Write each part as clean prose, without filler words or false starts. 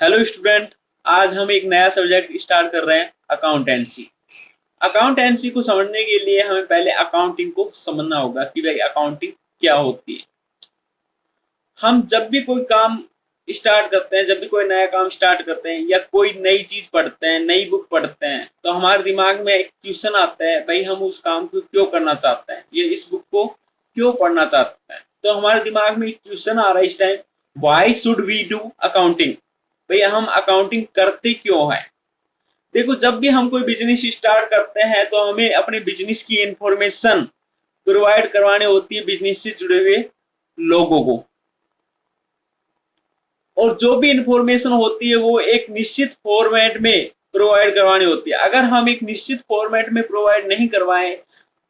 Hello student. आज हम एक नया सब्जेक्ट स्टार्ट कर रहे हैं, अकाउंटेंसी। अकाउंटेंसी को समझने के लिए हमें पहले अकाउंटिंग को समझना होगा कि भाई अकाउंटिंग क्या होती है। हम जब भी कोई काम स्टार्ट करते हैं, जब भी कोई नया काम स्टार्ट करते हैं या कोई नई चीज पढ़ते हैं, नई बुक पढ़ते हैं, तो हमारे दिमाग में एक क्वेश्चन आता है, भाई हम उस काम को क्यों करना चाहते हैं, ये इस बुक को क्यों पढ़ना चाहते हैं। तो हमारे दिमाग में एक क्वेश्चन आ रहा है इस time, why should we do accounting. भैया हम अकाउंटिंग करते क्यों है। देखो, जब भी हम कोई बिजनेस स्टार्ट करते हैं तो हमें अपने बिजनेस की इंफॉर्मेशन प्रोवाइड करवानी होती है बिजनेस से जुड़े हुए लोगों को। और जो भी इंफॉर्मेशन होती है वो एक निश्चित फॉर्मेट में प्रोवाइड करवानी होती है। अगर हम एक निश्चित फॉर्मेट में प्रोवाइड नहीं करवाएं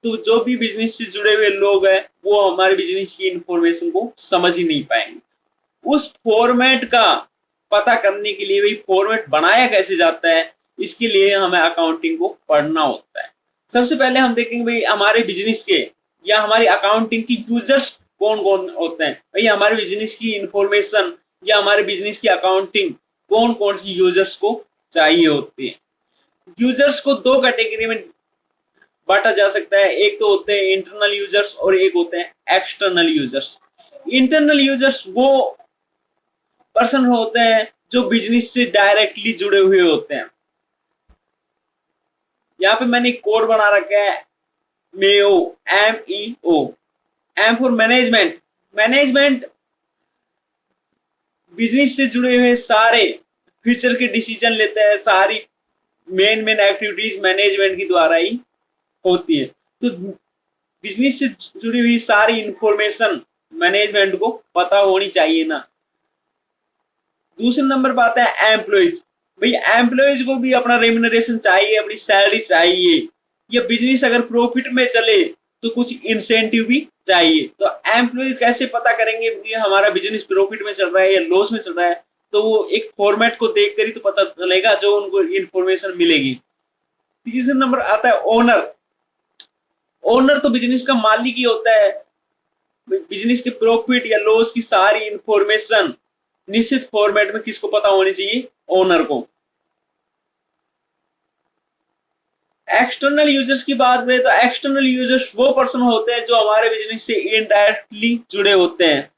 तो जो भी बिजनेस से जुड़े हुए लोग हैं वो हमारे बिजनेस की इंफॉर्मेशन को समझ ही नहीं पाएंगे। उस फॉर्मेट का पता करने के लिए भाई फॉर्मेट बनाया कैसे जाता है, इसके लिए हमें अकाउंटिंग को पढ़ना होता है। सबसे पहले हम देखेंगे भाई हमारे बिजनेस के या हमारी अकाउंटिंग की यूजर्स कौन कौन होते हैं। भाई हमारे बिजनेस की इंफॉर्मेशन या हमारे बिजनेस की अकाउंटिंग कौन कौन सी यूजर्स को चाहिए होती है। यूजर्स को दो कैटेगरी में बांटा जा सकता है, एक तो होते हैं इंटरनल यूजर्स और एक होते हैं एक्सटर्नल यूजर्स। इंटरनल यूजर्स वो पर्सन होते हैं जो बिजनेस से डायरेक्टली जुड़े हुए होते हैं। यहाँ पे मैंने एक कोड बना रखा है, MEO, MEO। M for management. Management business से जुड़े हुए सारे फ्यूचर के डिसीजन लेते हैं, सारी मेन मेन एक्टिविटीज मैनेजमेंट की द्वारा ही होती है। तो बिजनेस से जुड़ी हुई सारी इंफॉर्मेशन मैनेजमेंट को पता होनी चाहिए ना। दूसरे नंबर पर आता है एम्प्लॉयज। भाई एम्प्लॉयज को भी अपना रेम्यूनरेशन चाहिए, अपनी सैलरी चाहिए। ये बिजनेस अगर प्रॉफिट में चले तो कुछ इंसेंटिव भी चाहिए। तो एम्प्लॉय कैसे पता करेंगे कि हमारा बिजनेस प्रॉफिट में चल रहा है या लॉस में चल रहा है। तो वो एक फॉर्मेट को देखकर ही तो पता चलेगा, जो उनको इंफॉर्मेशन मिलेगी। तीसरे नंबर आता है ओनर। ओनर तो बिजनेस का मालिक ही होता है। बिजनेस के प्रॉफिट या लॉस की सारी इंफॉर्मेशन निश्चित फॉर्मेट में किसको पता होनी चाहिए, ओनर को। एक्सटर्नल यूजर्स की बात करें तो एक्सटर्नल यूजर्स वो पर्सन होते हैं जो हमारे बिजनेस से इनडायरेक्टली जुड़े होते हैं।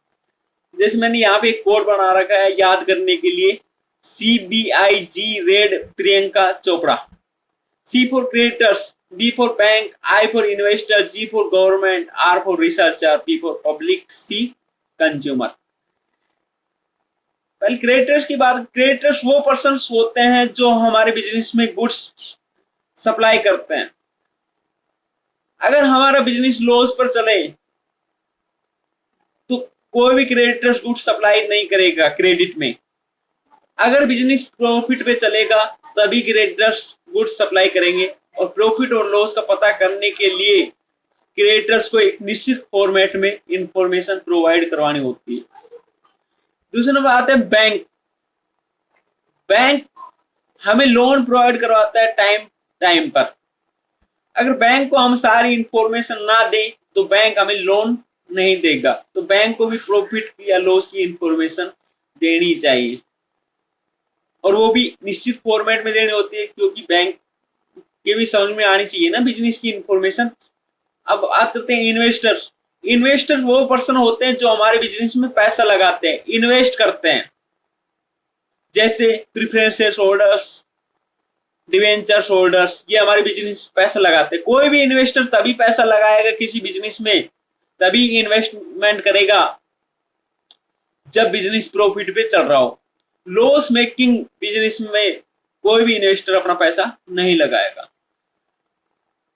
जैसे मैंने यहाँ पे एक कोड बना रखा है याद करने के लिए, CBIG red Priyanka Chopra. C for creators, B for bank, I for investor, G for government, R for researcher, P for public, C consumer. पहले क्रिएटर्स की बात, क्रिएटर्स वो पर्सन होते हैं जो हमारे बिजनेस में गुड्स सप्लाई करते हैं। अगर हमारा बिजनेस लॉस पर चले तो कोई भी क्रेडिटर्स गुड्स सप्लाई नहीं करेगा क्रेडिट में। अगर बिजनेस प्रॉफिट पे चलेगा तभी क्रेडिटर्स गुड्स सप्लाई करेंगे। और प्रॉफिट और लॉस का पता करने के लिए क्रेडिटर्स को एक निश्चित फॉर्मेट में इंफॉर्मेशन प्रोवाइड करवानी होती है। दूसरे नंबर आते हैं बैंक। बैंक हमें लोन प्रोवाइड करवाता है टाइम टाइम पर। अगर बैंक को हम सारी इंफॉर्मेशन ना दें तो बैंक हमें लोन नहीं देगा। तो बैंक को भी प्रॉफिट या लॉस की इंफॉर्मेशन देनी चाहिए, और वो भी निश्चित फॉर्मेट में देनी होती है, क्योंकि बैंक के भी समझ में आनी चाहिए ना बिजनेस की इंफॉर्मेशन। अब बात करते हैं इन्वेस्टर्स। इन्वेस्टर वो पर्सन होते हैं जो हमारे बिजनेस में पैसा लगाते हैं, इन्वेस्ट करते हैं। जैसे प्रेफरेंस होल्डर्स, डिवेंचर्स होल्डर्स, ये हमारे बिजनेस पैसा लगाते हैं। कोई भी इन्वेस्टर तभी पैसा लगाएगा किसी बिजनेस में, तभी इन्वेस्टमेंट करेगा जब बिजनेस प्रॉफिट पे चल रहा हो। लॉस मेकिंग बिजनेस में कोई भी इन्वेस्टर अपना पैसा नहीं लगाएगा।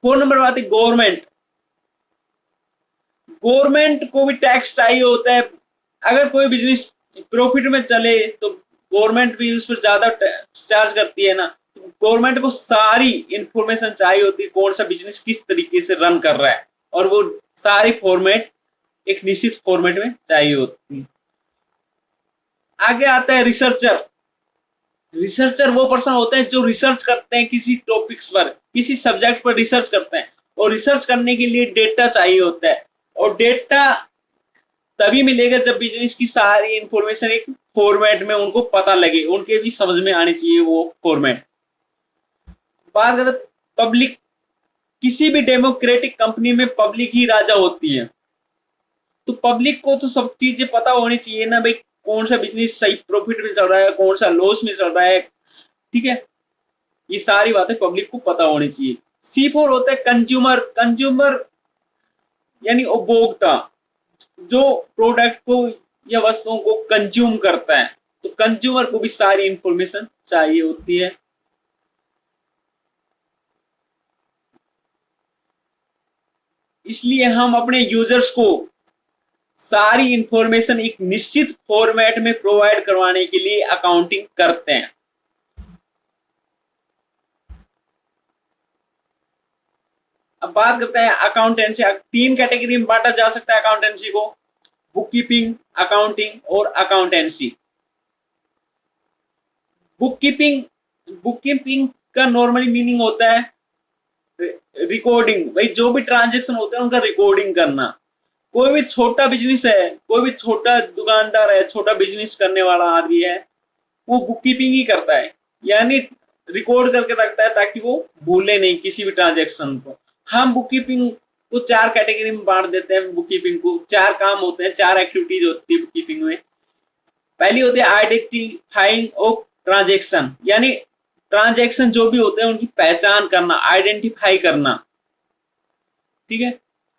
4 नंबर बात है गवर्नमेंट। गवर्नमेंट को भी टैक्स चाहिए होता है। अगर कोई बिजनेस प्रॉफिट में चले तो गवर्नमेंट भी उस पर ज्यादा चार्ज करती है ना। गवर्नमेंट को सारी इंफॉर्मेशन चाहिए होती है, कौन सा बिजनेस किस तरीके से रन कर रहा है, और वो सारी फॉर्मेट एक निश्चित फॉर्मेट में चाहिए होती है। आगे आता है रिसर्चर। रिसर्चर वो पर्सन होते हैं जो रिसर्च करते हैं किसी टॉपिक्स पर, किसी सब्जेक्ट पर रिसर्च करते हैं। और रिसर्च करने के लिए डेटा चाहिए होता है, और डेटा तभी मिलेगा जब बिजनेस की सारी इंफॉर्मेशन एक फॉर्मेट में उनको पता लगे, उनके भी समझ में आनी चाहिए वो फॉर्मेट। बात करें पब्लिक, किसी भी डेमोक्रेटिक कंपनी में पब्लिक ही राजा होती है, तो पब्लिक को तो सब चीजें पता होनी चाहिए ना भाई, कौन सा बिजनेस सही प्रॉफिट में चल रहा है, कौन सा लॉस में चल रहा है, ठीक है। ये सारी बातें पब्लिक को पता होनी चाहिए। C4 होता है कंज्यूमर। कंज्यूमर यानी उपभोक्ता, जो प्रोडक्ट को या वस्तुओं को कंज्यूम करता है, तो कंज्यूमर को भी सारी इंफॉर्मेशन चाहिए होती है। इसलिए हम अपने यूजर्स को सारी इंफॉर्मेशन एक निश्चित फॉर्मेट में प्रोवाइड करवाने के लिए अकाउंटिंग करते हैं। अब बात करते हैं अकाउंटेंसी। 3 कैटेगरी में बांटा जा सकता है अकाउंटेंसी को, बुक कीपिंग, अकाउंटिंग और अकाउंटेंसी। बुक कीपिंग का नॉर्मली मीनिंग होता है रिकॉर्डिंग, भाई जो भी ट्रांजेक्शन होते हैं उनका रिकॉर्डिंग करना। कोई भी छोटा बिजनेस है, कोई भी छोटा दुकानदार है, छोटा बिजनेस करने वाला आदमी है, वो बुक कीपिंग ही करता है, यानी रिकॉर्ड करके रखता है ताकि वो भूले नहीं किसी भी ट्रांजेक्शन को। हम बुक कीपिंग को 4 कैटेगरी में बांट देते हैं। बुक कीपिंग को 4 काम होते हैं, 4 एक्टिविटीज होती है बुक कीपिंग में। पहली होती है आइडेंटिफाइंग ऑफ ट्रांजेक्शन, यानी ट्रांजेक्शन जो भी होते हैं उनकी पहचान करना, आइडेंटिफाई करना, ठीक है,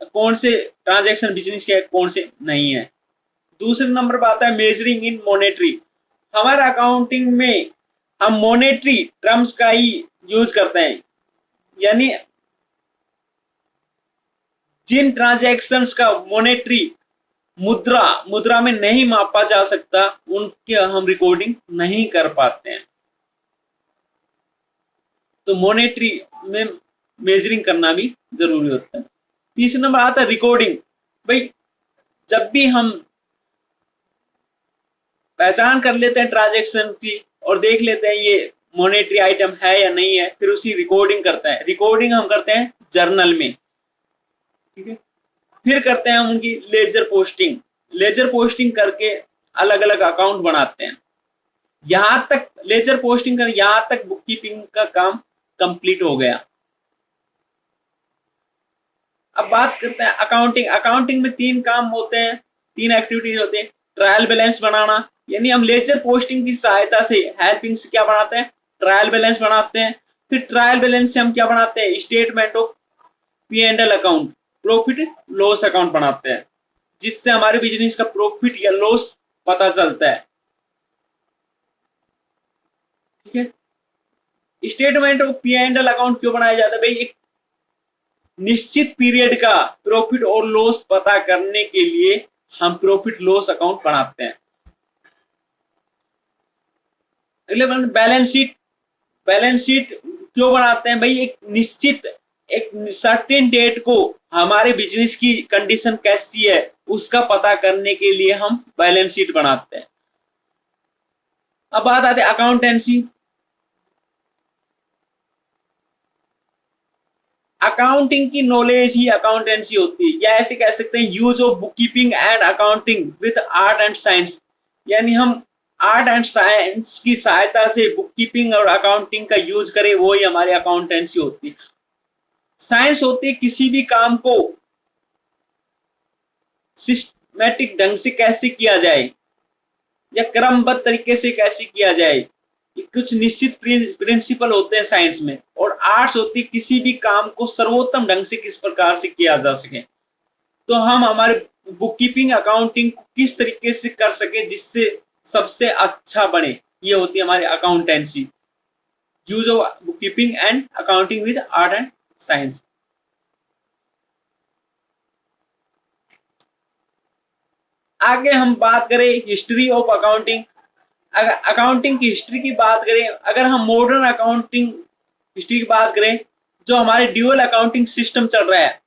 कौन से ट्रांजेक्शन बिजनेस के है, कौन से नहीं है। दूसरे नंबर पर आता है मेजरिंग इन मॉनेटरी। हमारे अकाउंटिंग में हम मॉनेटरी टर्म्स का ही यूज करते हैं, यानी जिन ट्रांजैक्शंस का मॉनेटरी मुद्रा में नहीं मापा जा सकता, उनके हम रिकॉर्डिंग नहीं कर पाते हैं। तो मॉनेटरी में मेजरिंग करना भी जरूरी होता है। तीसरा नंबर आता है रिकॉर्डिंग। भाई जब भी हम पहचान कर लेते हैं ट्रांजैक्शन की और देख लेते हैं ये मॉनेटरी आइटम है या नहीं है, फिर उसी रिकॉर्डिंग करते हैं। रिकॉर्डिंग हम करते हैं जर्नल में, ठीक है। फिर करते हैं हम उनकी लेजर पोस्टिंग। लेजर पोस्टिंग करके अलग अलग अकाउंट बनाते हैं। यहां तक लेजर पोस्टिंग कर, यहां तक बुक कीपिंग का काम कंप्लीट हो गया। अब बात करते हैं अकाउंटिंग। अकाउंटिंग में 3 काम होते हैं, 3 एक्टिविटीज होते हैं। ट्रायल बैलेंस बनाना, यानी हम लेजर पोस्टिंग की सहायता से हेल्पिंग से क्या बनाते हैं, ट्रायल बैलेंस बनाते हैं। फिर ट्रायल बैलेंस से हम क्या बनाते हैं, statement of P&L account, profit loss account बनाते हैं, जिससे हमारे बिजनेस का प्रॉफिट या लॉस पता चलता है, ठीक है। स्टेटमेंट ऑफ P&L अकाउंट क्यों बनाया जाता है, भाई एक निश्चित पीरियड का प्रॉफिट और लॉस पता करने के लिए हम प्रॉफिट लॉस अकाउंट बनाते हैं। अगले बैलेंस शीट। बैलेंस शीट क्यों बनाते हैं, भाई एक निश्चित एक सर्टेन डेट को हमारे बिजनेस की कंडीशन कैसी है उसका पता करने के लिए हम बैलेंस शीट बनाते हैं। अब बात आती है अकाउंटेंसी। अकाउंटिंग की नॉलेज ही अकाउंटेंसी होती है, या ऐसे कह सकते हैं use of book keeping and accounting with art and science, यानी हम आर्ट एंड साइंस की सहायता से बुक कीपिंग और अकाउंटिंग का यूज करें, वो ही हमारी अकाउंटेंसी होती है। साइंस होती है किसी भी काम को सिस्टमैटिक ढंग से कैसे किया जाए या क्रमबद्ध तरीके से कैसे किया जाए, कुछ निश्चित प्रिंसिपल होते हैं साइंस में। और आर्ट्स होती है किसी भी काम को सर्वोत्तम ढंग से किस प्रकार से किया जा सके। तो हम हमारे बुक कीपिंग अकाउंटिंग को किस तरीके से कर सके जिससे सबसे अच्छा बने, ये होती है हमारी accountancy. Use of book keeping and accounting with art and science. आगे हम बात करें हिस्ट्री ऑफ अकाउंटिंग। अगर अकाउंटिंग की हिस्ट्री की बात करें, अगर हम मॉडर्न अकाउंटिंग हिस्ट्री की बात करें, जो हमारे ड्यूअल अकाउंटिंग सिस्टम चल रहा है,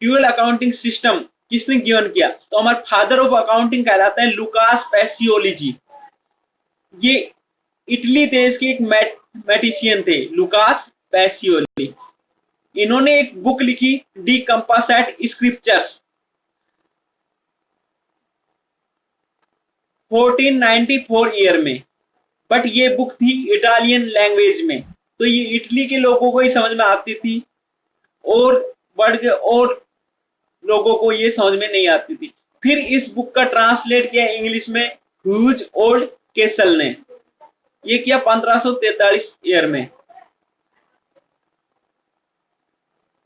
ड्यूअल अकाउंटिंग सिस्टम किसने गिवन किया, तो हमारे फादर ऑफ अकाउंटिंग कहलाते हैं लुकास पैसियोली जी। ये इटली देश के एक मैथमेटिशियन थे, लुकास पैसियोली। इन्होंने एक बुक लिखी डी कंपासेट स्क्रिप्चर्स। 1494 ईयर में, बट ये बुक थी इटालियन लैंग्वेज में, तो ये इटली के लोगों को ही समझ में आती थी और बढ़ के और लोगों को ये समझ में नहीं आती थी। फिर इस बुक का ट्रांसलेट किया इंग्लिश में ह्यूज ओल्ड केसल ने, ये किया 1543 ईयर में।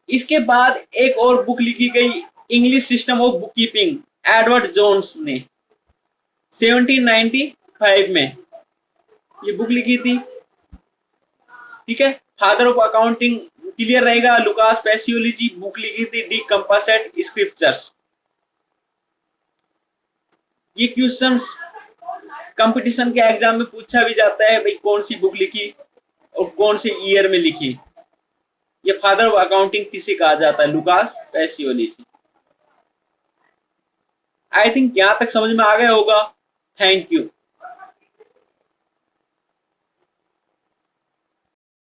इसके बाद एक और बुक लिखी गई English system of book keeping Edward Jones ने 1795 में ये बुक लिखी थी। ठीक है, फादर ऑफ अकाउंटिंग क्लियर रहेगा, लुकास पैसियोलॉजी बुक लिखी थी डी कंपासेट स्क्रिप्चर्स। ये क्वेश्चंस कंपटीशन के एग्जाम में पूछा भी जाता है, भाई कौन सी बुक लिखी और कौन से ईयर में लिखी। ये फादर ऑफ अकाउंटिंग किसे कहा जाता है? लुकास पैसियोलॉजी। आई थिंक यहां तक समझ में आ गया होगा। Thank you.